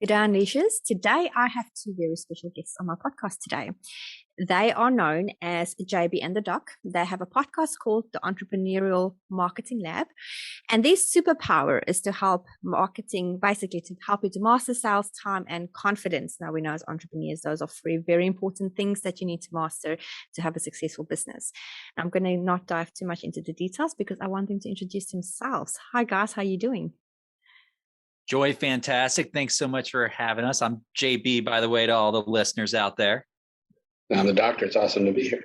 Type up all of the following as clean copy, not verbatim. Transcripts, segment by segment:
Good day, Unleashers. Today, I have two very special guests on my podcast today. They are known as JB and the Doc. They have a podcast called the Entrepreneurial Marketing Lab. And their superpower is to help marketing, basically to help you to master sales, time, and confidence. Now, we know as entrepreneurs, those are three very important things that you need to master to have a successful business. I'm going to not dive too much into the details because I want them to introduce themselves. Hi, guys. How are you doing? Joy, fantastic. Thanks so much for having us. I'm JB, by the way, to all the listeners out there. I'm the doctor. It's awesome to be here.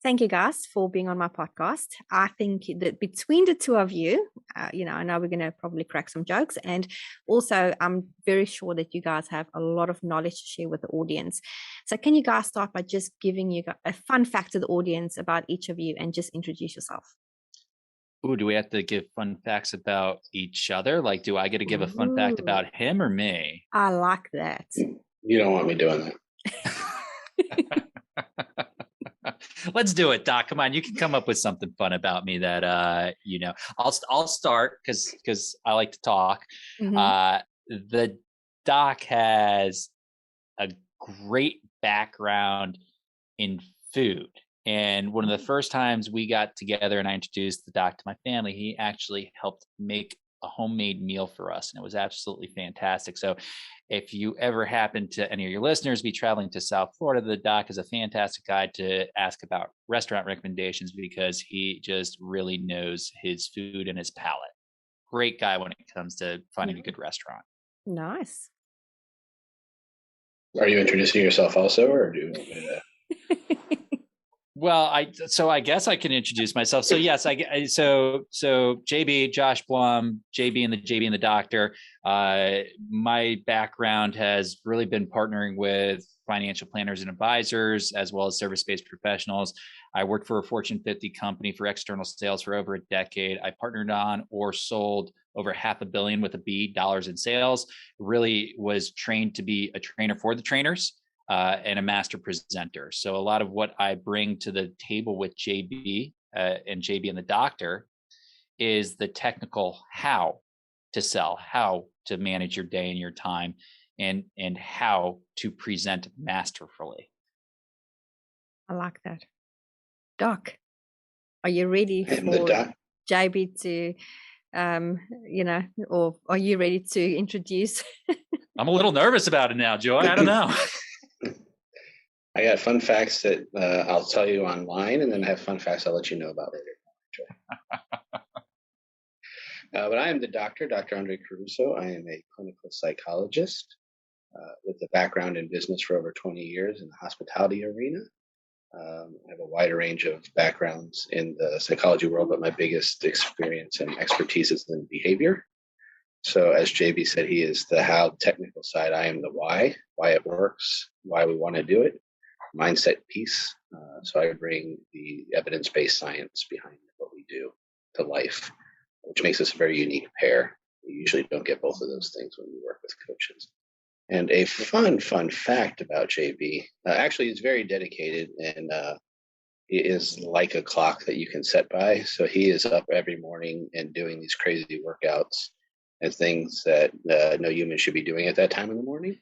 Thank you, guys, for being on my podcast. I think that between the two of you, I know we're going to probably crack some jokes. And also, I'm very sure that you guys have a lot of knowledge to share with the audience. So can you guys start by just giving you a fun fact to the audience about each of you and just introduce yourself? Ooh, do we have to give fun facts about each other? Like, do I get to give a fun fact about him or me? I like that. You don't want me doing that. Let's do it, Doc. Come on, you can come up with something fun about me that I'll start because I like to talk. Mm-hmm. The Doc has a great background in food. And one of the first times we got together and I introduced the Doc to my family, he actually helped make a homemade meal for us. And it was absolutely fantastic. So if you ever happen to, any of your listeners, be traveling to South Florida, the Doc is a fantastic guy to ask about restaurant recommendations because he just really knows his food and his palate. Great guy when it comes to finding a good restaurant. Nice. Are you introducing yourself also, or do you want me to... Well, I guess I can introduce myself. So yes, so JB, Josh Blum, JB and the Doctor. My background has really been partnering with financial planners and advisors, as well as service-based professionals. I worked for a Fortune 50 company for external sales for over a decade. I partnered on or sold over $500 million with a B dollars in sales. Really was trained to be a trainer for the trainers. And a master presenter. So a lot of what I bring to the table with JB and JB and the Doctor is the technical how to sell, how to manage your day and your time, and how to present masterfully. I like that. Doc, are you ready for JB to, or are you ready to introduce? I'm a little nervous about it now, Joy. I don't know. I got fun facts that I'll tell you online, and then I have fun facts I'll let you know about later. But I am the doctor, Dr. Andre Caruso. I am a clinical psychologist with a background in business for over 20 years in the hospitality arena. I have a wide range of backgrounds in the psychology world, but my biggest experience and expertise is in behavior. So as JB said, he is the how technical side. I am the why it works, why we want to do it. Mindset piece. So I bring the evidence-based science behind what we do to life, which makes us a very unique pair. We usually don't get both of those things when we work with coaches. And a fun fact about JB, actually he's very dedicated and he is like a clock that you can set by. So he is up every morning and doing these crazy workouts and things that no human should be doing at that time in the morning.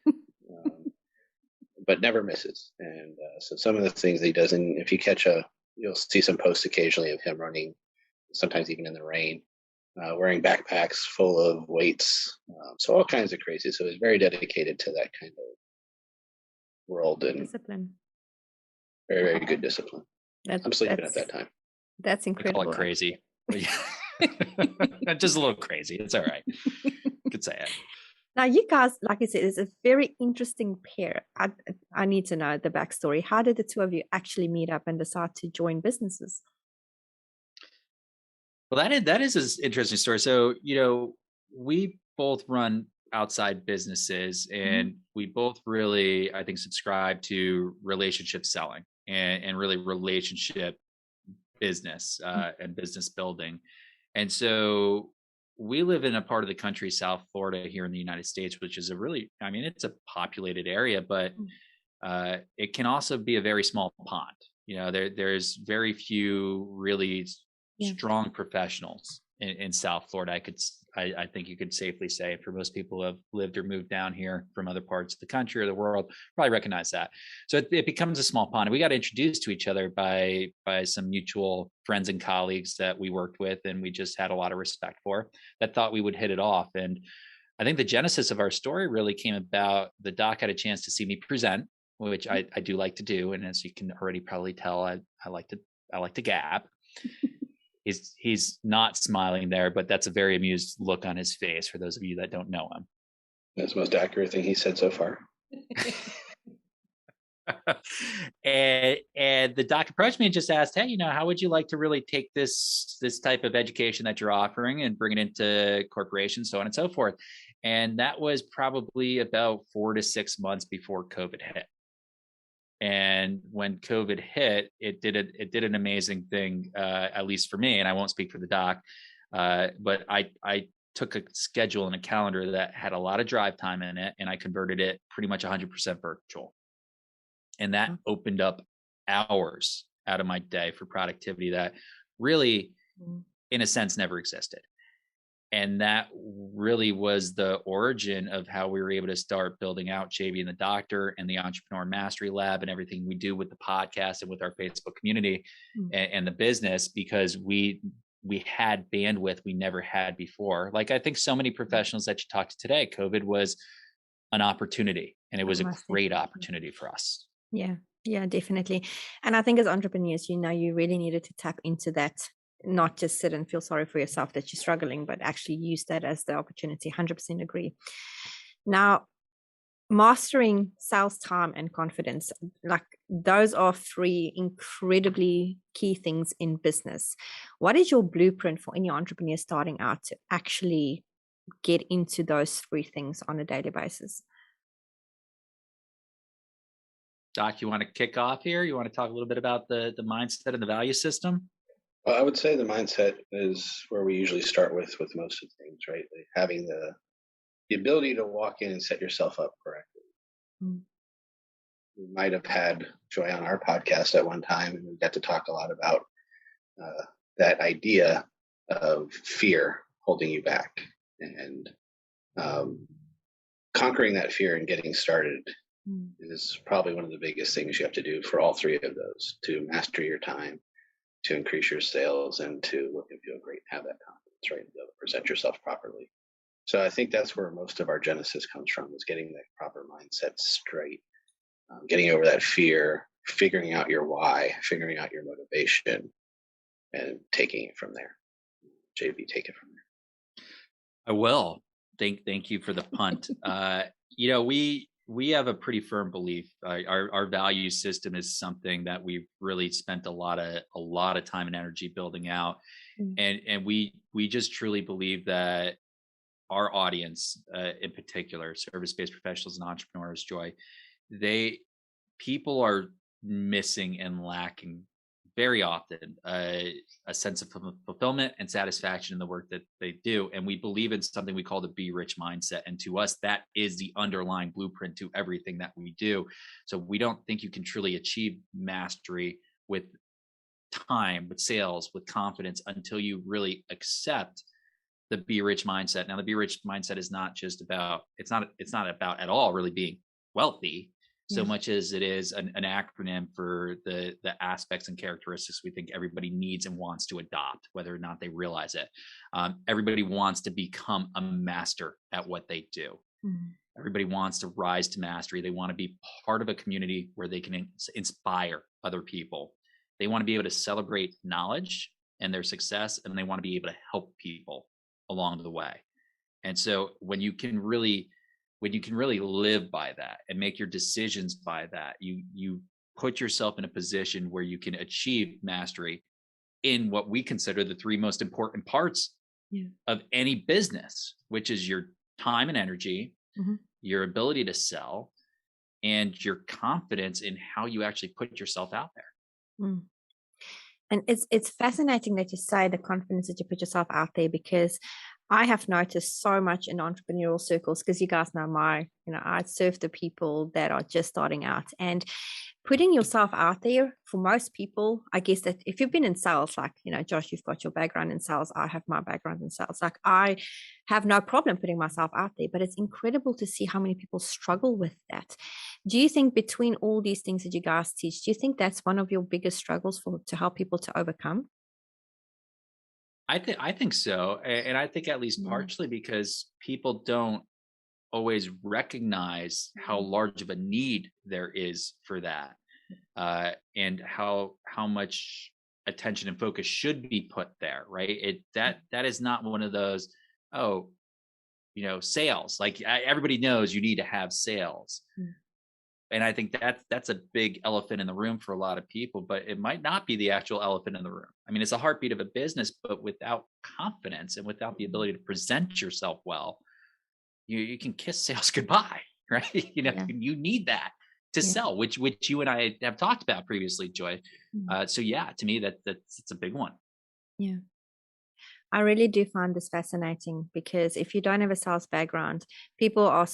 But never misses. And so some of the things that he does, and if you you'll see some posts occasionally of him running, sometimes even in the rain, wearing backpacks full of weights. So all kinds of crazy. So he's very dedicated to that kind of world and discipline. Very, very good discipline. I'm sleeping at that time. That's incredible. We call it crazy. Just a little crazy. It's all right. You could say it. Now, you guys, like I said, is a very interesting pair. I need to know the backstory. How did the two of you actually meet up and decide to join businesses? Well, that is an interesting story. So, we both run outside businesses and we both really, I think, subscribe to relationship selling and really relationship business and business building. And so we live in a part of the country, South Florida, here in the United States, which is it's a populated area, but it can also be a very small pond. There's very few really strong professionals in South Florida. I think you could safely say, for most people who have lived or moved down here from other parts of the country or the world, probably recognize that. So it becomes a small pond. And we got introduced to each other by some mutual friends and colleagues that we worked with, and we just had a lot of respect for, that thought we would hit it off. And I think the genesis of our story really came about, the doc had a chance to see me present, which I do like to do. And as you can already probably tell, I like to gab. He's not smiling there, but that's a very amused look on his face for those of you that don't know him. That's the most accurate thing he said so far. and the doc approached me and just asked, hey, how would you like to really take this type of education that you're offering and bring it into corporations, so on and so forth. And that was probably about 4 to 6 months before COVID hit. And when COVID hit, it did an amazing thing, at least for me, and I won't speak for the doc, but I took a schedule and a calendar that had a lot of drive time in it, and I converted it pretty much 100% virtual. And that opened up hours out of my day for productivity that really, in a sense, never existed. And that really was the origin of how we were able to start building out JB and the Doctor and the Entrepreneur Mastery Lab and everything we do with the podcast and with our Facebook community and the business, because we had bandwidth we never had before. Like, I think so many professionals that you talked to today, COVID was an opportunity, and it was a great opportunity for us. Yeah, definitely. And I think as entrepreneurs, you really needed to tap into that, not just sit and feel sorry for yourself that you're struggling, but actually use that as the opportunity. 100% agree. Now, mastering sales time and confidence, like, those are 3 incredibly key things in business. What is your blueprint for any entrepreneur starting out to actually get into those 3 things on a daily basis? Doc, you want to kick off here? You want to talk a little bit about the mindset and the value system? Well, I would say the mindset is where we usually start with most of the things, right? Like having the ability to walk in and set yourself up correctly. We might have had Joy on our podcast at one time, and we got to talk a lot about that idea of fear holding you back, and conquering that fear and getting started is probably one of the biggest things you have to do for all 3 of those, to master your time, to increase your sales, and to look and feel great, have that confidence, right? And be able to present yourself properly. So I think that's where most of our genesis comes from, is getting that proper mindset straight, getting over that fear, figuring out your why, figuring out your motivation, and taking it from there. JB, take it from there. I will. Thank you for the punt. We have a pretty firm belief. Our value system is something that we've really spent a lot of time and energy building out, and we just truly believe that our audience, in particular, service-based professionals and entrepreneurs, Joy, people are missing and lacking very often a sense of fulfillment and satisfaction in the work that they do. And we believe in something we call the Be Rich mindset. And to us, that is the underlying blueprint to everything that we do. So we don't think you can truly achieve mastery with time, with sales, with confidence, until you really accept the Be Rich mindset. Now, the Be Rich mindset is not just about, it's not about at all really being wealthy, so much as it is an acronym for the aspects and characteristics we think everybody needs and wants to adopt, whether or not they realize it. Everybody wants to become a master at what they do. Everybody wants to rise to mastery. They want to be part of a community where they can inspire other people. They want to be able to celebrate knowledge and their success, and they want to be able to help people along the way. And so when you can really live by that and make your decisions by that, you put yourself in a position where you can achieve mastery in what we consider the 3 most important parts of any business, which is your time and energy, your ability to sell, and your confidence in how you actually put yourself out there. And it's fascinating that you say the confidence that you put yourself out there, because I have noticed so much in entrepreneurial circles, because you guys know I serve the people that are just starting out, and putting yourself out there for most people. I guess that if you've been in sales, like, Josh, you've got your background in sales. I have my background in sales. Like, I have no problem putting myself out there, but it's incredible to see how many people struggle with that. Do you think between all these things that you guys teach, do you think that's one of your biggest struggles to help people to overcome? I think so, and I think at least Mm. partially because people don't always recognize how large of a need there is for that, and how much attention and focus should be put there. Right? That is not one of those. Oh, sales. Like everybody knows you need to have sales. Mm. And I think that's a big elephant in the room for a lot of people, but it might not be the actual elephant in the room. I mean, it's a heartbeat of a business, but without confidence and without the ability to present yourself well, you can kiss sales goodbye, right? Yeah. You need that to Yeah. sell, which you and I have talked about previously, Joy. So yeah, to me that's a big one. Yeah. I really do find this fascinating, because if you don't have a sales background, people are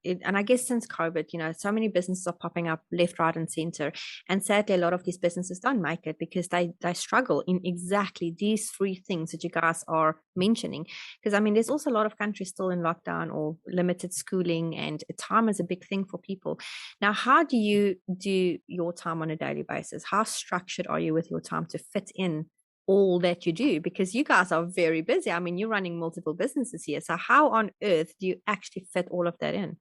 and I guess since COVID, so many businesses are popping up left, right, and center. And sadly, a lot of these businesses don't make it because they struggle in exactly these three things that you guys are mentioning. Because I mean, there's also a lot of countries still in lockdown or limited schooling, and time is a big thing for people. Now, how do you do your time on a daily basis? How structured are you with your time to fit in all that you do? Because you guys are very busy. I mean, you're running multiple businesses here. So how on earth do you actually fit all of that in?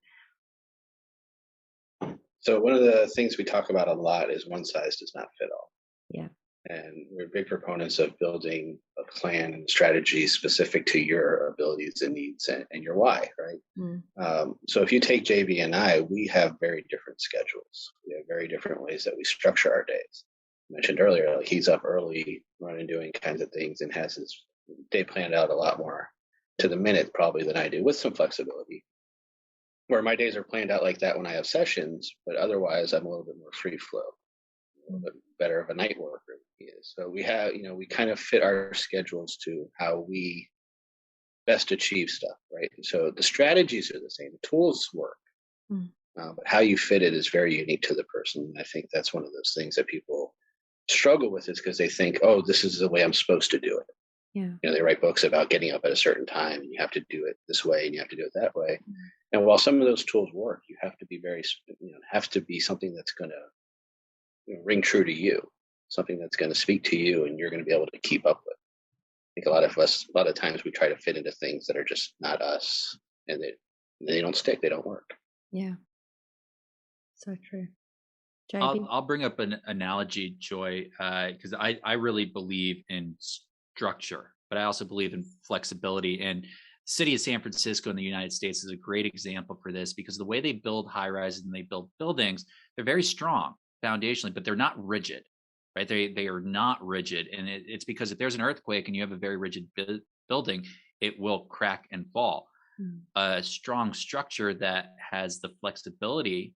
So one of the things we talk about a lot is one size does not fit all. Yeah. And we're big proponents of building a plan and strategy specific to your abilities and needs and your why, right? So if you take JB and I, we have very different schedules. We have very different ways that we structure our days. I mentioned earlier, like he's up early, running, doing kinds of things, and has his day planned out a lot more to the minute probably than I do, with some flexibility. Where my days are planned out like that when I have sessions, but otherwise I'm a little bit more free flow, a little bit better of a night worker than he is. So we have, we kind of fit our schedules to how we best achieve stuff, right? So the strategies are the same, the tools work, but how you fit it is very unique to the person. And I think that's one of those things that people struggle with, is because they think, oh, this is the way I'm supposed to do it. Yeah. They write books about getting up at a certain time, and you have to do it this way, and you have to do it that way. And while some of those tools work, you have to be have to be something that's going to ring true to you, something that's going to speak to you, and you're going to be able to keep up with. I think a lot of times we try to fit into things that are just not us, and they don't stick, they don't work. Yeah. So true. I'll bring up an analogy, Joy, because I really believe in structure, but I also believe in flexibility. And the city of San Francisco in the United States is a great example for this, because the way they build high rises and they build buildings, they're very strong foundationally, but they're not rigid, right? They are not rigid. And it's because if there's an earthquake and you have a very rigid building, it will crack and fall. A strong structure that has the flexibility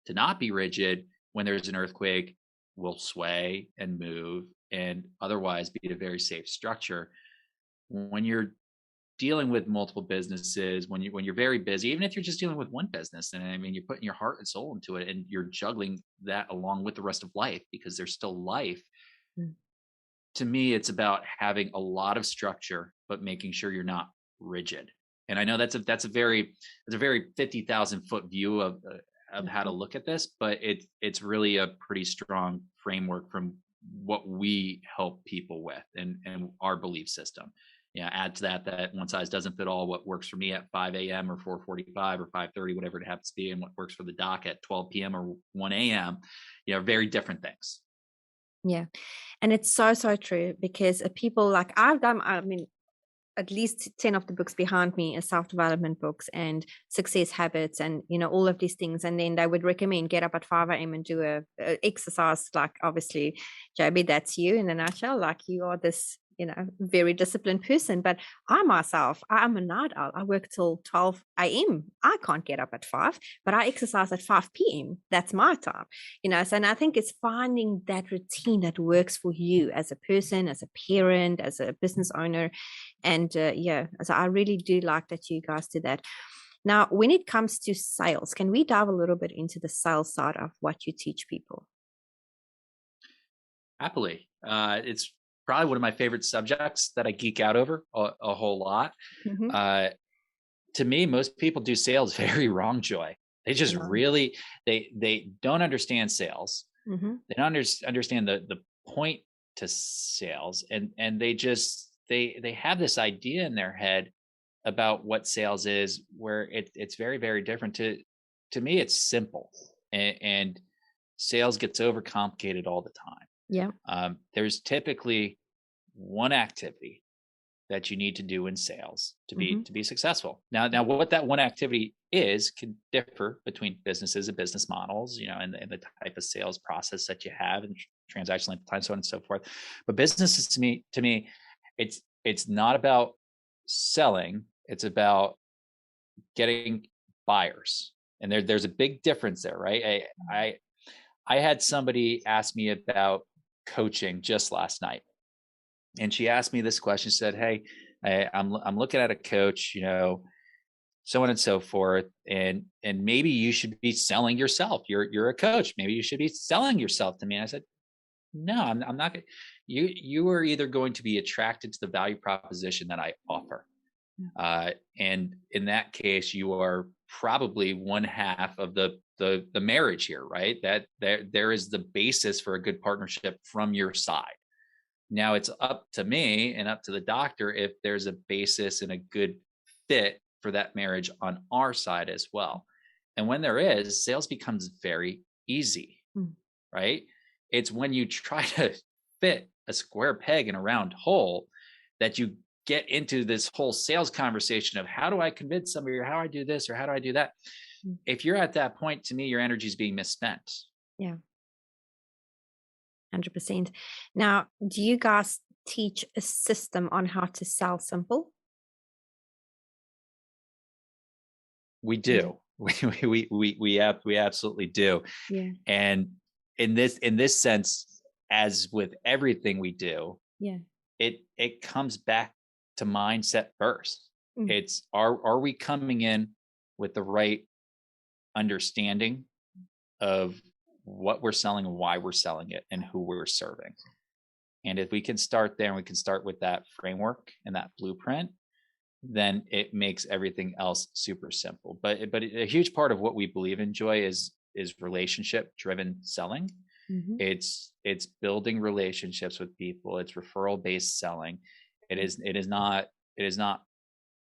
to not be rigid when there's an earthquake will sway and move and otherwise be a very safe structure. When you're dealing with multiple businesses, when you're very busy, even if you're just dealing with one business, and I mean, you're putting your heart and soul into it, and you're juggling that along with the rest of life, because there's still life. To me, it's about having a lot of structure, but making sure you're not rigid. And I know that's a very 50,000 foot view of how to look at this, but it's really a pretty strong framework from what we help people with and our belief system. Add to that one size doesn't fit all. What works for me at 5 a.m. or 4:45 or 5:30, whatever it happens to be, and what works for the doc at 12 p.m. or 1 a.m., very different things. Yeah. And it's so true, because people like I've done, I mean, at least 10 of the books behind me are self-development books and success habits and, all of these things. And then they would recommend get up at 5 a.m. and do a exercise. Like, obviously, JB, that's you in a nutshell. Like, you are this very disciplined person. But I myself, I'm a night owl. I work till 12 a.m. I can't get up at 5, but I exercise at 5 p.m. That's my time. So, and I think it's finding that routine that works for you as a person, as a parent, as a business owner. And so I really do like that you guys do that. Now, when it comes to sales, can we dive a little bit into the sales side of what you teach people? Happily. It's probably one of my favorite subjects that I geek out over a whole lot. Mm-hmm. To me, most people do sales very wrong, Joy. They just really, they don't understand sales. Mm-hmm. They don't understand the point to sales. And they have this idea in their head about what sales is, where it's very, very different. To me, it's simple, and sales gets overcomplicated all the time. Yeah. There's typically one activity that you need to do in sales to be successful. Now, what that one activity is can differ between businesses and business models, and the type of sales process that you have, and transaction length of time, so on and so forth. But businesses, to me, it's not about selling; it's about getting buyers, and there's a big difference there, right? I had somebody ask me about coaching just last night, and she asked me this question. She said, "Hey, I'm looking at a coach, so on and so forth, and maybe you should be selling yourself. You're a coach. Maybe you should be selling yourself to me." And I said, "No, I'm not. You are either going to be attracted to the value proposition that I offer, and in that case, you are probably one half of the marriage here, right? That there is the basis for a good partnership from your side. Now it's up to me and up to the doctor if there's a basis and a good fit for that marriage on our side as well. And when there is, sales becomes very easy, right? It's when you try to fit a square peg in a round hole that you get into this whole sales conversation of how do I convince somebody, or how do I do this, or how do I do that? If you're at that point, to me, your energy is being misspent. Yeah. 100%. Now, do you guys teach a system on how to sell simple? We do. We absolutely do. Yeah. And in this sense, as with everything we do, it comes back to mindset first. It's are we coming in with the right understanding of what we're selling and why we're selling it and who we're serving? And if we can start there, and we can start with that framework and that blueprint, then it makes everything else super simple. But a huge part of what we believe in, Joy, is relationship driven selling. It's building relationships with people. It's referral based selling. It is not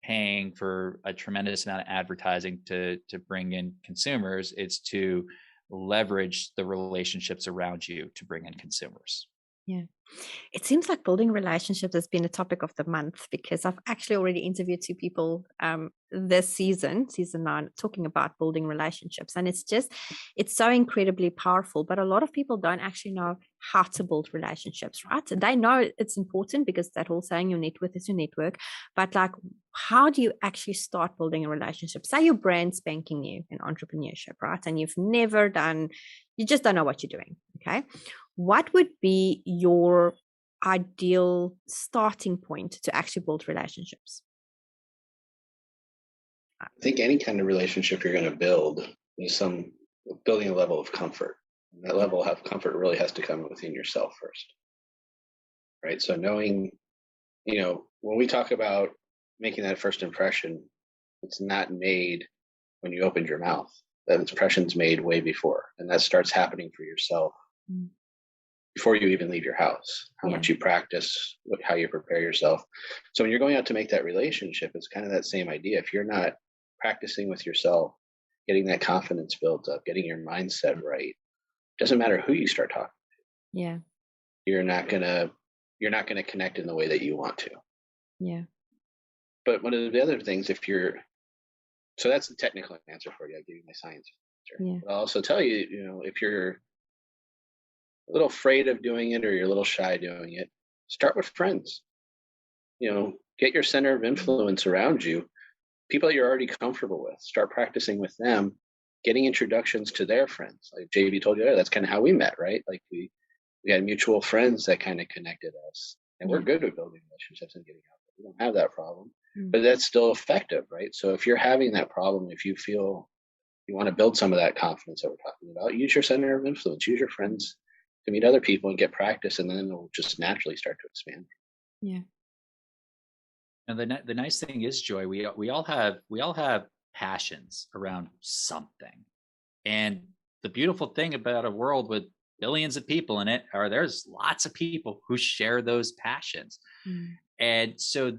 paying for a tremendous amount of advertising to bring in consumers. It's to leverage the relationships around you to bring in consumers. Yeah. It seems like building relationships has been a topic of the month, because I've actually already interviewed 2 people this season 9, talking about building relationships. And it's so incredibly powerful. But a lot of people don't actually know how to build relationships, right? And they know it's important, because that whole saying, your net worth is your network. But like, how do you actually start building a relationship? Say your brand spanking new in entrepreneurship, right? And you just don't know what you're doing. Okay. What would be your ideal starting point to actually build relationships? I think any kind of relationship you're going to build is building a level of comfort. And that level of comfort really has to come within yourself first, right? So knowing, when we talk about making that first impression, it's not made when you opened your mouth. That impression's made way before, and that starts happening for yourself before you even leave your house. How much you practice, how you prepare yourself. So when you're going out to make that relationship, it's kind of that same idea. If you're not practicing with yourself, getting that confidence built up, getting your mindset right, doesn't matter who you start talking to. Yeah. You're not gonna connect in the way that you want to. Yeah. But one of the other things, so that's the technical answer for you. I'll give you my science answer. Yeah. But I'll also tell you, if you're a little afraid of doing it, or you're a little shy doing it, start with friends. get your center of influence around you, people that you're already comfortable with. Start practicing with them, getting introductions to their friends. Like JB told you earlier, that's kind of how we met, right? Like we had mutual friends that kind of connected us, and we're good at building relationships and getting out there. We don't have that problem, but that's still effective, right? So if you're having that problem, if you feel you want to build some of that confidence that we're talking about, use your center of influence, use your friends to meet other people and get practice, and then it'll just naturally start to expand. Yeah. And the nice thing is, Joy, we all have passions around something. And the beautiful thing about a world with billions of people in it are there's lots of people who share those passions. And so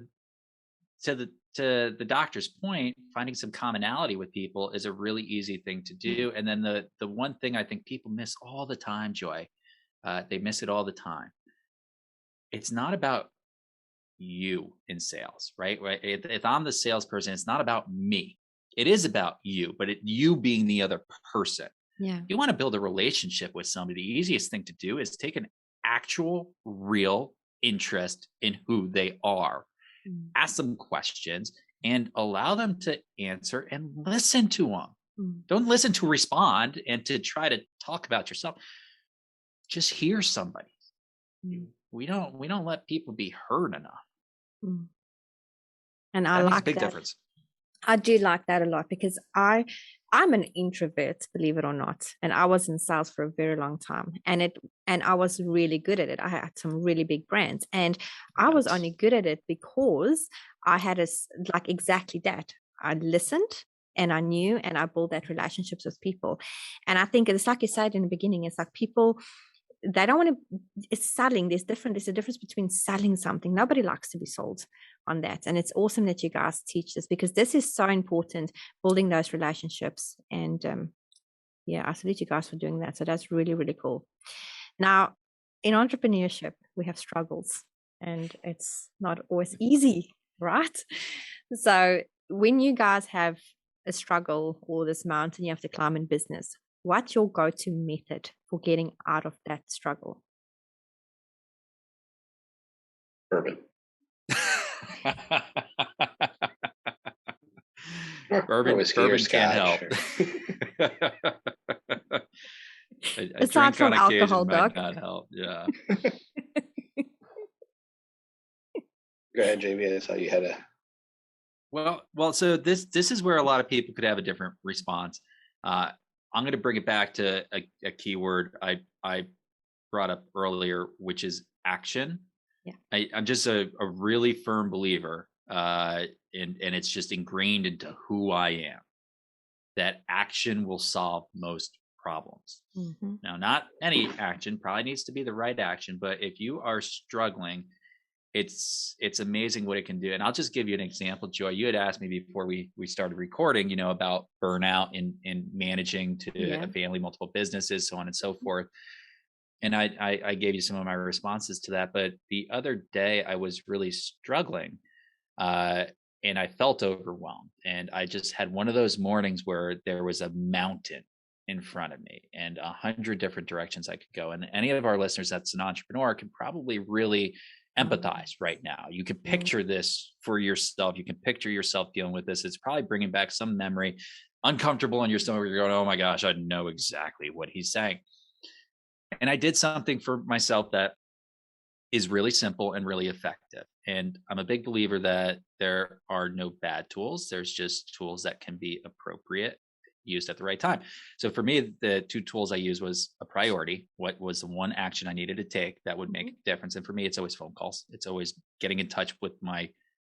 to the doctor's point, finding some commonality with people is a really easy thing to do. And then the one thing I think people miss all the time, Joy, they miss it all the time. It's not about you in sales, right? If I'm the salesperson, it's not about me. It is about you, but you being the other person. Yeah. You want to build a relationship with somebody. The easiest thing to do is take an actual, real interest in who they are, ask them questions, and allow them to answer and listen to them. Don't listen to respond and to try to talk about yourself. Just hear somebody. We don't let people be heard enough. And I that like makes a big that. difference. I do like that a lot because I'm an introvert, believe it or not, and I was in sales for a very long time, and I was really good at it. I had some really big brands, and I was only good at it because I had like exactly that. I listened and I knew, and I built that relationships with people. And I think it's like you said in the beginning, it's like people, they don't want to, it's selling. There's a difference between selling something. Nobody likes to be sold on that. And it's awesome that you guys teach this because this is so important, building those relationships. And I salute you guys for doing that. So that's really, really cool. Now, in entrepreneurship, we have struggles and it's not always easy, right? So when you guys have a struggle or this mountain you have to climb in business, what's your go-to method for getting out of that struggle? Bourbon. Bourbon can't help. a Aside drink on from alcohol, occasion might Doc. not help. Yeah. Go ahead, JB. I saw you had a. Well. So this is where a lot of people could have a different response. I'm going to bring it back to a keyword I brought up earlier, which is action. Yeah. I'm just a really firm believer, and it's just ingrained into who I am, that action will solve most problems. Now, not any action probably needs to be the right action, but if you are struggling, it's amazing what it can do. And I'll just give you an example, Joy. You had asked me before we started recording, about burnout in managing a family, multiple businesses, so on and so forth. And I gave you some of my responses to that. But the other day I was really struggling and I felt overwhelmed. And I just had one of those mornings where there was a mountain in front of me and 100 different directions I could go. And any of our listeners that's an entrepreneur can probably really empathize right now. You can picture this for yourself. You can picture yourself dealing with this. It's probably bringing back some memory, uncomfortable in your stomach. You're going, oh my gosh, I know exactly what he's saying. And I did something for myself that is really simple and really effective. And I'm a big believer that there are no bad tools. There's just tools that can be appropriate, used at the right time. So for me, the two tools I used was a priority. What was the one action I needed to take that would make a difference? And for me, it's always phone calls. It's always getting in touch with my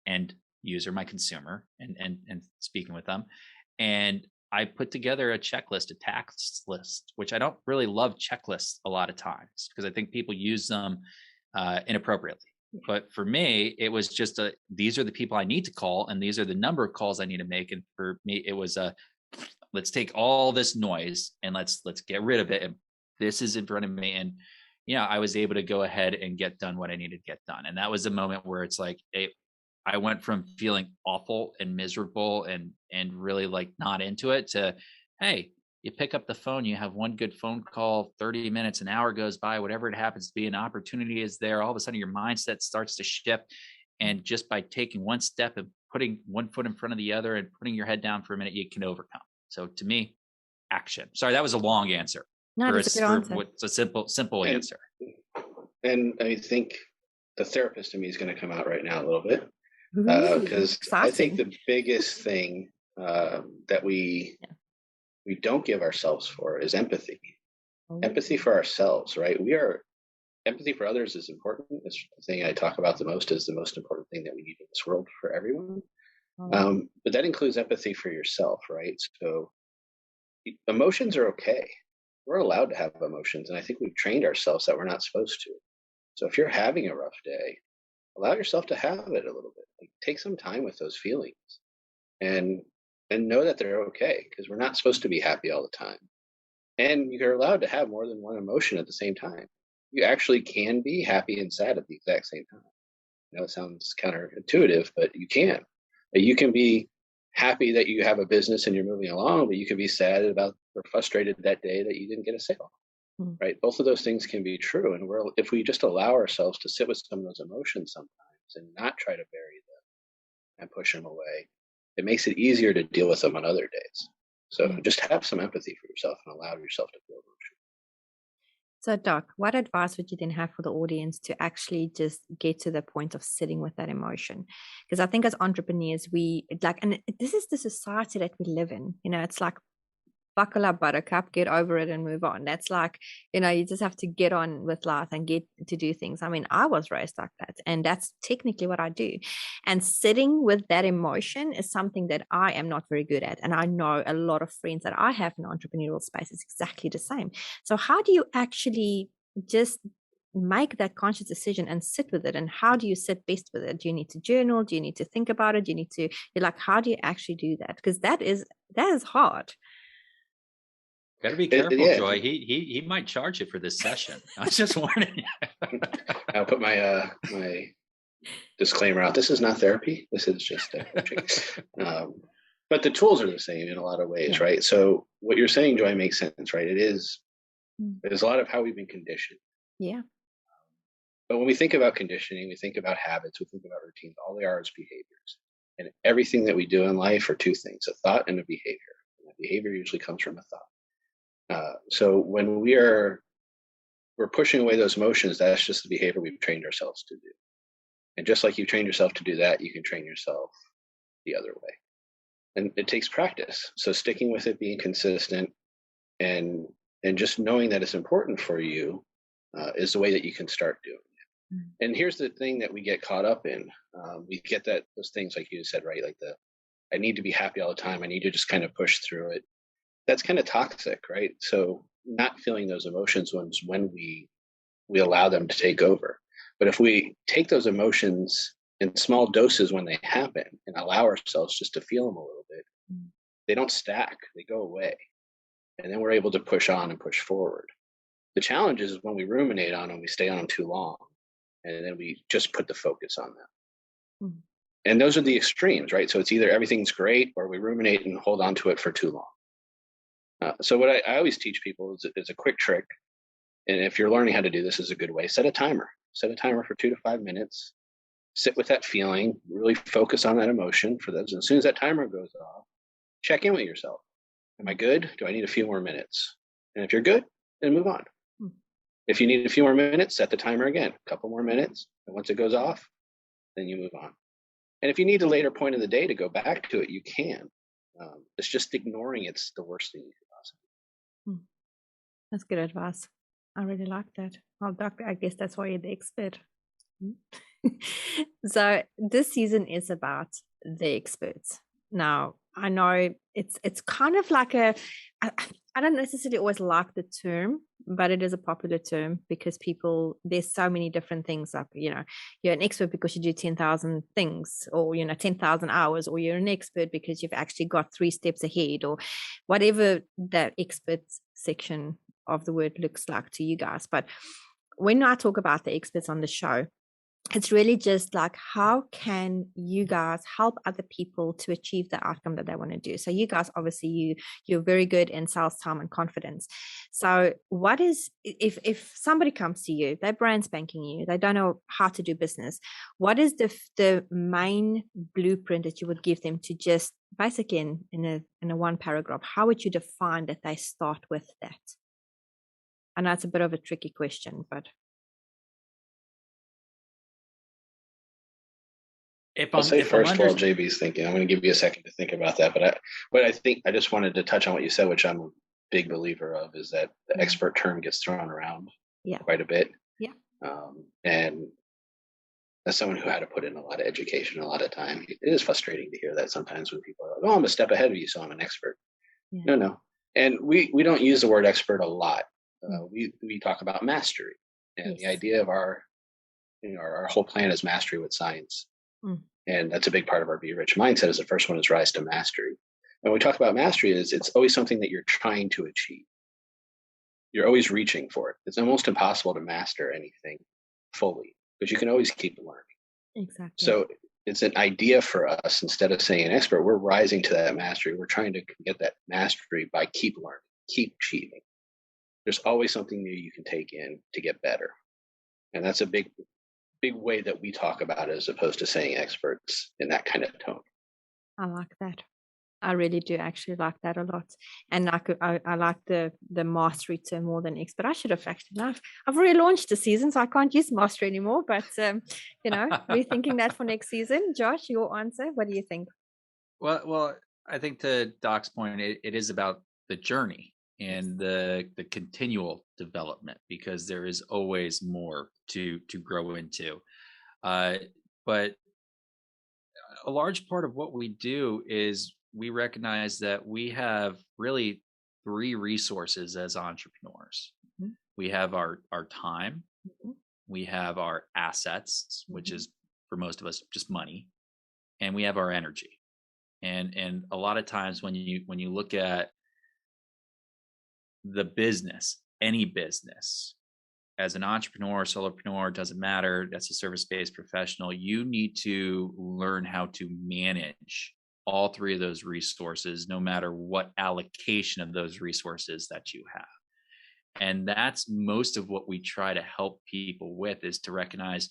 end user, my consumer, and speaking with them. And I put together a checklist, a task list, which I don't really love checklists a lot of times because I think people use them inappropriately. But for me, it was just these are the people I need to call, and these are the number of calls I need to make. And for me, it was let's take all this noise and let's get rid of it. And this is in front of me. And I was able to go ahead and get done what I needed to get done. And that was a moment where it's like I went from feeling awful and miserable and really like not into it to, hey, you pick up the phone, you have one good phone call, 30 minutes, an hour goes by, whatever it happens to be, an opportunity is there. All of a sudden your mindset starts to shift And just by taking one step and putting one foot in front of the other and putting your head down for a minute, you can overcome. So to me, action. Sorry, that was a long answer. No, that's a good answer. What's a simple answer. And I think the therapist in me is going to come out right now a little bit, Ooh, because I think exciting. the biggest thing that we don't give ourselves for is empathy. Oh. Empathy for ourselves, right? Empathy for others is important. It's the thing I talk about the most, is the most important thing that we need in this world for everyone. Oh. But that includes empathy for yourself, right? So emotions are okay. We're allowed to have emotions, and I think we've trained ourselves that we're not supposed to. So if you're having a rough day, allow yourself to have it a little bit. Like, take some time with those feelings, and know that they're okay, because we're not supposed to be happy all the time. And you're allowed to have more than one emotion at the same time. You actually can be happy and sad at the exact same time. I know it sounds counterintuitive, but you can. You can be happy that you have a business and you're moving along, but you can be sad about or frustrated that day that you didn't get a sale. Mm. Right? Both of those things can be true. And if we just allow ourselves to sit with some of those emotions sometimes and not try to bury them and push them away, it makes it easier to deal with them on other days. So just have some empathy for yourself and allow yourself to feel emotion. So, Doc, what advice would you then have for the audience to actually just get to the point of sitting with that emotion? Because I think as entrepreneurs, and this is the society that we live in. It's like, buckle up, buttercup, get over it and move on. That's like, you just have to get on with life and get to do things. I mean, I was raised like that, and that's technically what I do. And sitting with that emotion is something that I am not very good at. And I know a lot of friends that I have in the entrepreneurial space is exactly the same. So how do you actually just make that conscious decision and sit with it? And how do you sit best with it? Do you need to journal? Do you need to think about it? Do you need to, how do you actually do that? Because that is hard. Got to be careful, Yeah. Joy. He might charge you for this session. I was just warning you. I'll put my my disclaimer out. This is not therapy. This is just coaching. But the tools are the same in a lot of ways, right? So what you're saying, Joy, makes sense, right? There's a lot of how we've been conditioned. Yeah. But when we think about conditioning, we think about habits, we think about routines. All they are is behaviors. And everything that we do in life are two things: a thought and a behavior. And the behavior usually comes from a thought. So when we're pushing away those emotions, that's just the behavior we've trained ourselves to do. And just like you trained yourself to do that, you can train yourself the other way. And it takes practice. So sticking with it, being consistent, and just knowing that it's important for you is the way that you can start doing it. Mm-hmm. And here's the thing that we get caught up in. We get those things, like you said, right? Like I need to be happy all the time. I need to just kind of push through it. That's kind of toxic, right? So not feeling those emotions when we allow them to take over. But if we take those emotions in small doses when they happen and allow ourselves just to feel them a little bit, they don't stack, they go away. And then we're able to push on and push forward. The challenge is when we ruminate on them, we stay on them too long, and then we just put the focus on them. And those are the extremes, right? So it's either everything's great or we ruminate and hold on to it for too long. So what I always teach people is a quick trick. And if you're learning how to do this, is a good way. Set a timer. Set a timer for 2 to 5 minutes. Sit with that feeling. Really focus on that emotion for those. And as soon as that timer goes off, check in with yourself. Am I good? Do I need a few more minutes? And if you're good, then move on. If you need a few more minutes, set the timer again. A couple more minutes. And once it goes off, then you move on. And if you need a later point of the day to go back to it, you can. It's just ignoring it's the worst thing you could possibly do. That's good advice. I really like that. Well, Doctor, I guess that's why you're the expert. So this season is about the experts. Now, I know it's kind of like I don't necessarily always like the term, but it is a popular term because there's so many different things. Like, you're an expert because you do 10,000 things, or, 10,000 hours, or you're an expert because you've actually got 3 steps ahead, or whatever that expert section of the word looks like to you guys. But when I talk about the experts on the show, it's really just like, how can you guys help other people to achieve the outcome that they want to do? So you guys, obviously, you're very good in sales time and confidence. So what is, if somebody comes to you, they're brand spanking you, they don't know how to do business, what is the main blueprint that you would give them to just basically in a one paragraph? How would you define that they start with that? I know it's a bit of a tricky question, but I'll say first, while JB's thinking, I'm going to give you a second to think about that. But I think I just wanted to touch on what you said, which I'm a big believer of, is that the expert term gets thrown around quite a bit. Yeah. And as someone who had to put in a lot of education, a lot of time, it is frustrating to hear that sometimes when people are like, "Oh, I'm a step ahead of you, so I'm an expert." Yeah. No. And we don't use the word expert a lot. We talk about mastery, and the idea of our whole plan is mastery with science. And that's a big part of our Be Rich mindset. Is the first one is rise to mastery. And when we talk about mastery, it's always something that you're trying to achieve. You're always reaching for it. It's almost impossible to master anything fully, but you can always keep learning. Exactly. So it's an idea for us. Instead of saying an expert, we're rising to that mastery. We're trying to get that mastery by keep learning, keep achieving. There's always something new you can take in to get better. And that's a big way that we talk about it, as opposed to saying experts in that kind of tone. I like that. I really do actually like that a lot. And I like the mastery term more than expert. I should have actually, I've relaunched the season, so I can't use mastery anymore, but rethinking that for next season. Josh, your answer, what do you think? Well, I think to Doc's point, it is about the journey and the continual development, because there is always more to grow into. But a large part of what we do is we recognize that we have really three resources as entrepreneurs. Mm-hmm. We have our time, we have our assets, which is for most of us just money, and we have our energy. And a lot of times when you look at the business, any business, as an entrepreneur, solopreneur, doesn't matter, that's a service-based professional, you need to learn how to manage all three of those resources, no matter what allocation of those resources that you have. And that's most of what we try to help people with, is to recognize,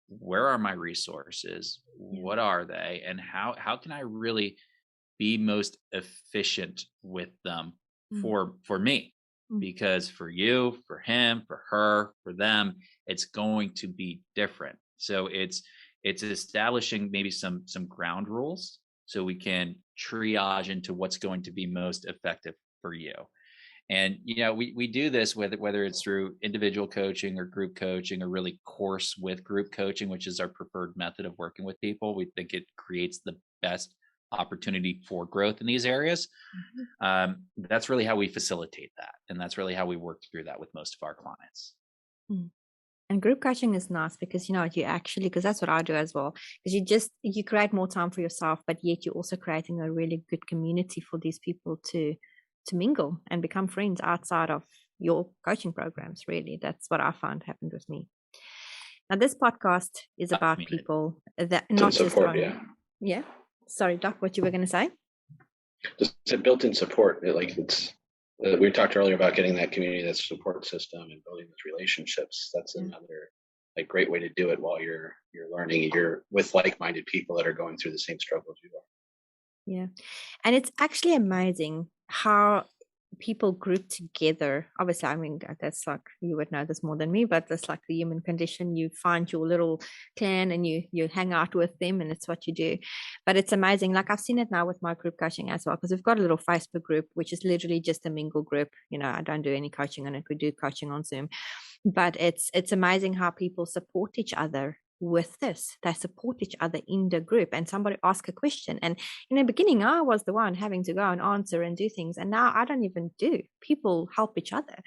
where are my resources? What are they? And how can I really be most efficient with them for me? Because for you, for him, for her, for them, it's going to be different. So it's establishing maybe some ground rules so we can triage into what's going to be most effective for you. And we do this whether it's through individual coaching or group coaching, or really course with group coaching, which is our preferred method of working with people. We think it creates the best opportunity for growth in these areas. That's really how we facilitate that, and that's really how we work through that with most of our clients. And group coaching is nice because you actually, because that's what I do as well, because you create more time for yourself, but yet you're also creating a really good community for these people to mingle and become friends outside of your coaching programs. Really, that's what I found happened with me. Now this podcast is about people that not just support, yeah. Sorry, Doc, what you were going to say? Just a built-in support. We talked earlier about getting that community, that support system, and building those relationships. That's another great way to do it while you're learning. You're with like-minded people that are going through the same struggles you are. Yeah, and it's actually amazing how people group together. Obviously, I mean, that's like, you would know this more than me, but that's like the human condition. You find your little clan and you hang out with them, and it's what you do. But it's amazing. Like, I've seen it now with my group coaching as well, because we've got a little Facebook group, which is literally just a mingle group. I don't do any coaching on it. We do coaching on Zoom, but it's amazing how people support each other with this. They support each other in the group, and somebody asks a question, and in the beginning I was the one having to go and answer and do things, and now I don't even do. People help each other,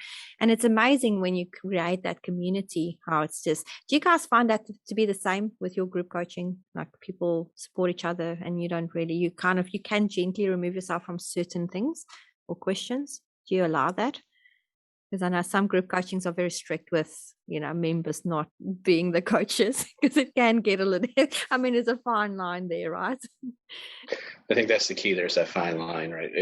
and it's amazing when you create that community, how it's just. Do you guys find that to be the same with your group coaching? Like, people support each other, and you can gently remove yourself from certain things or questions. Do you allow that? Because I know some group coachings are very strict with, members not being the coaches, because it can get a little, I mean, there's a fine line there, right? I think that's the key. There's that fine line, right?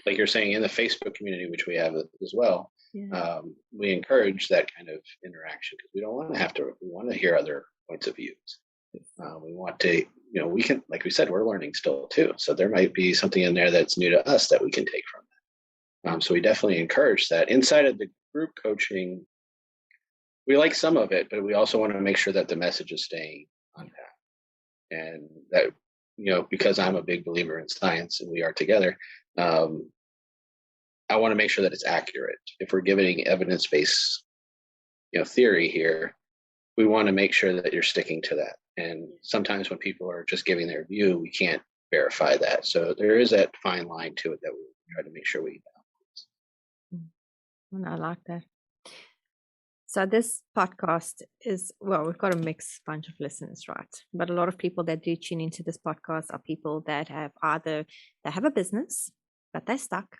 Like you're saying, in the Facebook community, which we have as well, we encourage that kind of interaction because we don't want to we want to hear other points of views. We want to, we can, like we said, we're learning still too. So there might be something in there that's new to us that we can take from that. So we definitely encourage that. Inside of the group coaching, we like some of it, but we also want to make sure that the message is staying on path. And that, because I'm a big believer in science and we are together, I want to make sure that it's accurate. If we're giving evidence-based, theory here, we want to make sure that you're sticking to that. And sometimes when people are just giving their view, we can't verify that. So there is that fine line to it that we try to make sure we balance. I like that. So this podcast is, we've got a mixed bunch of listeners, right? But a lot of people that do tune into this podcast are people that have they have a business, but they're stuck,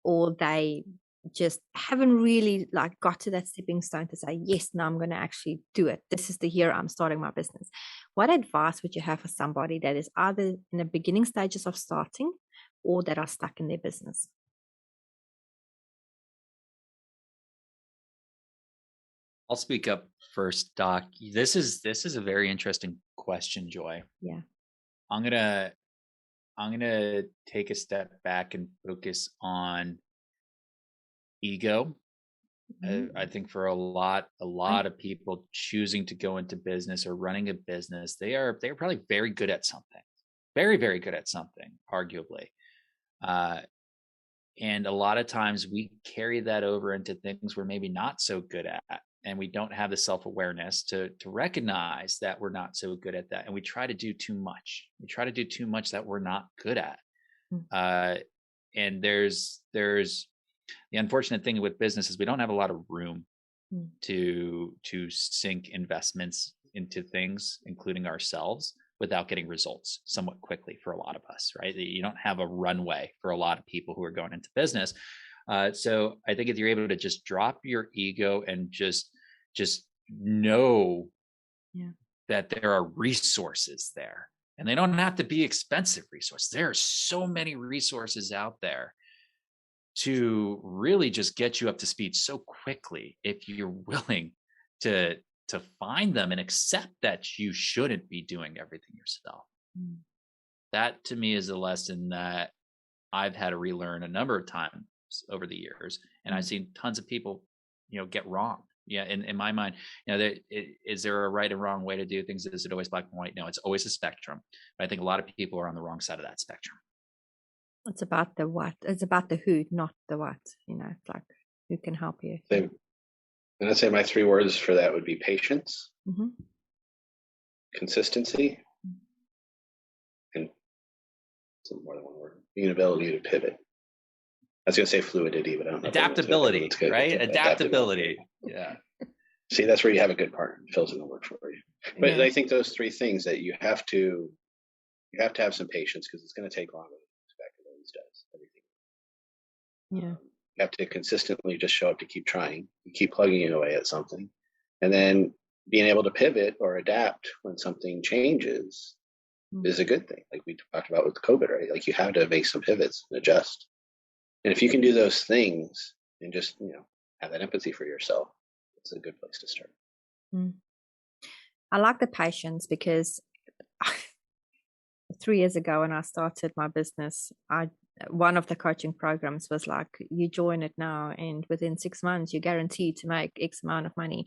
or they just haven't really got to that stepping stone to say, yes, now I'm going to actually do it. This is the year I'm starting my business. What advice would you have for somebody that is either in the beginning stages of starting or that are stuck in their business? I'll speak up first, Doc. This is a very interesting question, Joy. Yeah. I'm gonna take a step back and focus on ego. Mm-hmm. I think for a lot of people choosing to go into business or running a business, they're probably very good at something, very, very good at something, arguably. And a lot of times we carry that over into things we're maybe not so good at. And we don't have the self-awareness to recognize that we're not so good at that. And we try to do too much. We try to do too much that we're not good at. Mm-hmm. And there's the unfortunate thing with business is we don't have a lot of room to sink investments into things, including ourselves, without getting results somewhat quickly for a lot of us, right? You don't have a runway for a lot of people who are going into business. So I think if you're able to just drop your ego and just know that there are resources there, and they don't have to be expensive resources. There are so many resources out there to really just get you up to speed so quickly if you're willing to find them and accept that you shouldn't be doing everything yourself. That to me is a lesson that I've had to relearn a number of times over the years, and I've seen tons of people get wrong. In my mind, is there a right and wrong way to do things? Is it always black and white? No, it's always a spectrum, but I think a lot of people are on the wrong side of that spectrum. It's about the what, it's about the who, not the what. It's like, who can help you? And I'd say my 3 words for that would be patience, consistency, and more than one word, the ability to pivot. I was going to say fluidity, but I don't know. Adaptability, right? Adaptability. Yeah. See, that's where you have a good partner who fills in the work for you. But I think those 3 things that you have to have some patience, because it's going to take longer than you expect. It always does. Everything. Yeah. You have to consistently just show up to keep trying. You keep plugging away at something, and then being able to pivot or adapt when something changes is a good thing. Like we talked about with COVID, right? Like you have to make some pivots and adjust. And if you can do those things and just, have that empathy for yourself, it's a good place to start. I like the patience, because 3 years ago when I started my business, one of the coaching programs was like, you join it now and within 6 months you're guaranteed to make X amount of money.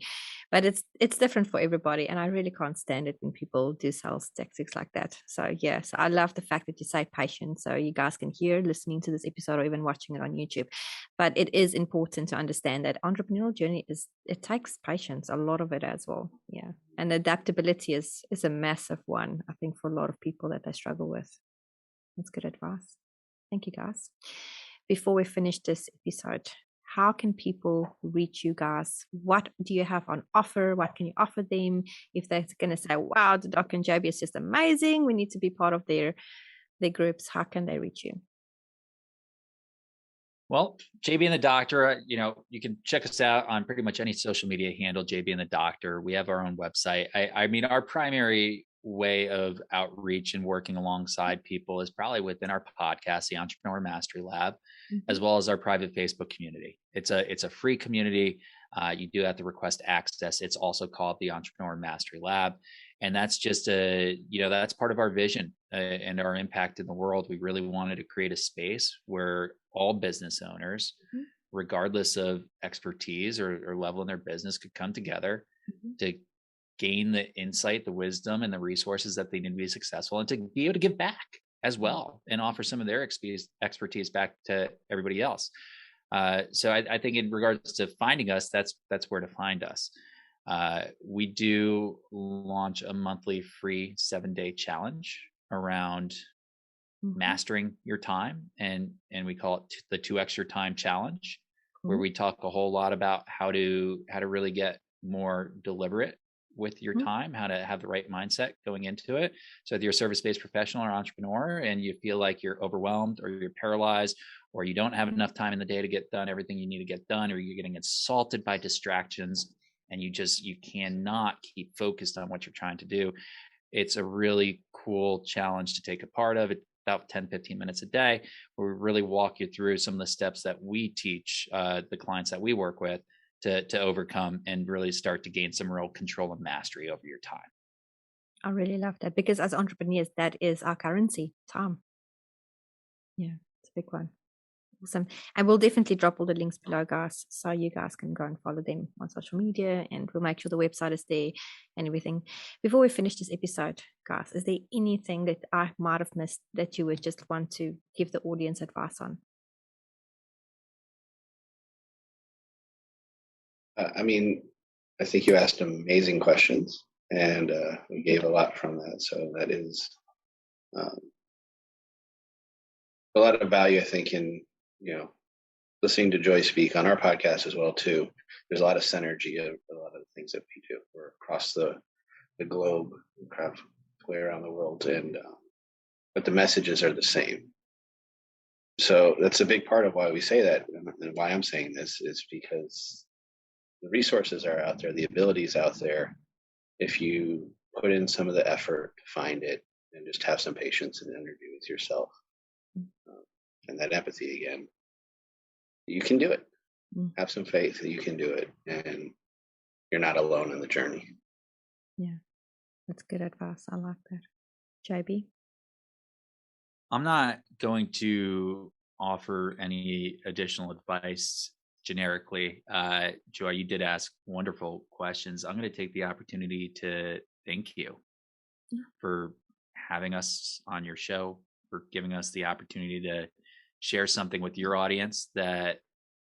But it's different for everybody, and I really can't stand it when people do sales tactics like that. So yes, I love the fact that you say patience, so you guys can hear listening to this episode or even watching it on YouTube. But it is important to understand that entrepreneurial journey it takes patience, a lot of it as well. Yeah. And adaptability is a massive one, I think, for a lot of people that they struggle with. That's good advice. Thank you, guys. Before we finish this episode, how can people reach you guys? What do you have on offer? What can you offer them? If they're going to say, wow, the Doc and JB is just amazing, we need to be part of their groups, how can they reach you? Well, JB and the Doctor, you can check us out on pretty much any social media handle, JB and the Doctor. We have our own website. I mean, our primary way of outreach and working alongside people is probably within our podcast, the Entrepreneur Mastery Lab, as well as our private Facebook community. It's a free community. You do have to request access. It's also called the Entrepreneur Mastery Lab. And that's just that's part of our vision and our impact in the world. We really wanted to create a space where all business owners, regardless of expertise or level in their business, could come together to gain the insight, the wisdom, and the resources that they need to be successful, and to be able to give back as well and offer some of their expertise back to everybody else. So I think in regards to finding us, that's where to find us. We do launch a monthly free 7-day challenge around mastering your time, and we call it the 2x your time challenge, where we talk a whole lot about how to really get more deliberate with your time, how to have the right mindset going into it. So if you're a service-based professional or entrepreneur and you feel like you're overwhelmed or you're paralyzed, or you don't have enough time in the day to get done everything you need to get done, or you're getting assaulted by distractions and you cannot keep focused on what you're trying to do, it's a really cool challenge to take a part of. It's about 10-15 minutes a day, where we really walk you through some of the steps that we teach the clients that we work with to overcome and really start to gain some real control and mastery over your time. I really love that, because as entrepreneurs, that is our currency, time. Yeah, it's a big one. Awesome. And we'll definitely drop all the links below, guys, so you guys can go and follow them on social media, and we'll make sure the website is there and everything. Before we finish this episode, guys, is there anything that I might have missed that you would just want to give the audience advice on? I think you asked amazing questions, and we gave a lot from that. So that is a lot of value, I think, in listening to Joy speak on our podcast as well too. There's a lot of synergy of a lot of the things that we do. We're across the globe, way around the world, and but the messages are the same. So that's a big part of why we say that, and why I'm saying this is because the resources are out there, the abilities out there. If you put in some of the effort to find it, and just have some patience and energy with yourself, and that empathy again, you can do it. Have some faith that you can do it, and you're not alone in the journey. Yeah, that's good advice. I like that. JB? I'm not going to offer any additional advice generically. Joy, you did ask wonderful questions. I'm going to take the opportunity to thank you for having us on your show, for giving us the opportunity to share something with your audience that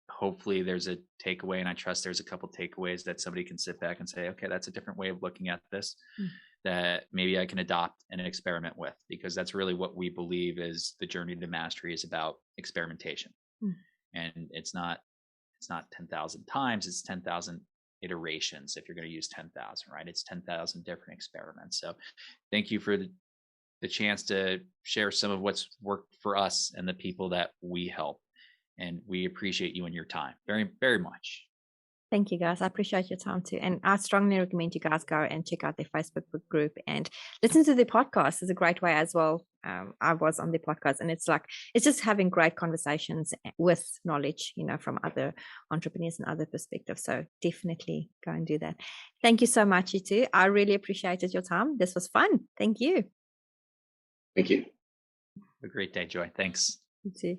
hopefully there's a takeaway. And I trust there's a couple takeaways that somebody can sit back and say, okay, that's a different way of looking at this that maybe I can adopt and experiment with, because that's really what we believe is the journey to mastery is about: experimentation. And it's not 10,000 times, it's 10,000 iterations. If you're going to use 10,000, right? It's 10,000 different experiments. So thank you for the chance to share some of what's worked for us and the people that we help. And we appreciate you and your time very, very much. Thank you, guys. I appreciate your time too. And I strongly recommend you guys go and check out their Facebook group and listen to their podcast. It's a great way as well. I was on their podcast, and it's just having great conversations with knowledge, from other entrepreneurs and other perspectives. So definitely go and do that. Thank you so much, you two. I really appreciated your time. This was fun. Thank you. Thank you. Have a great day, Joy. Thanks. You too.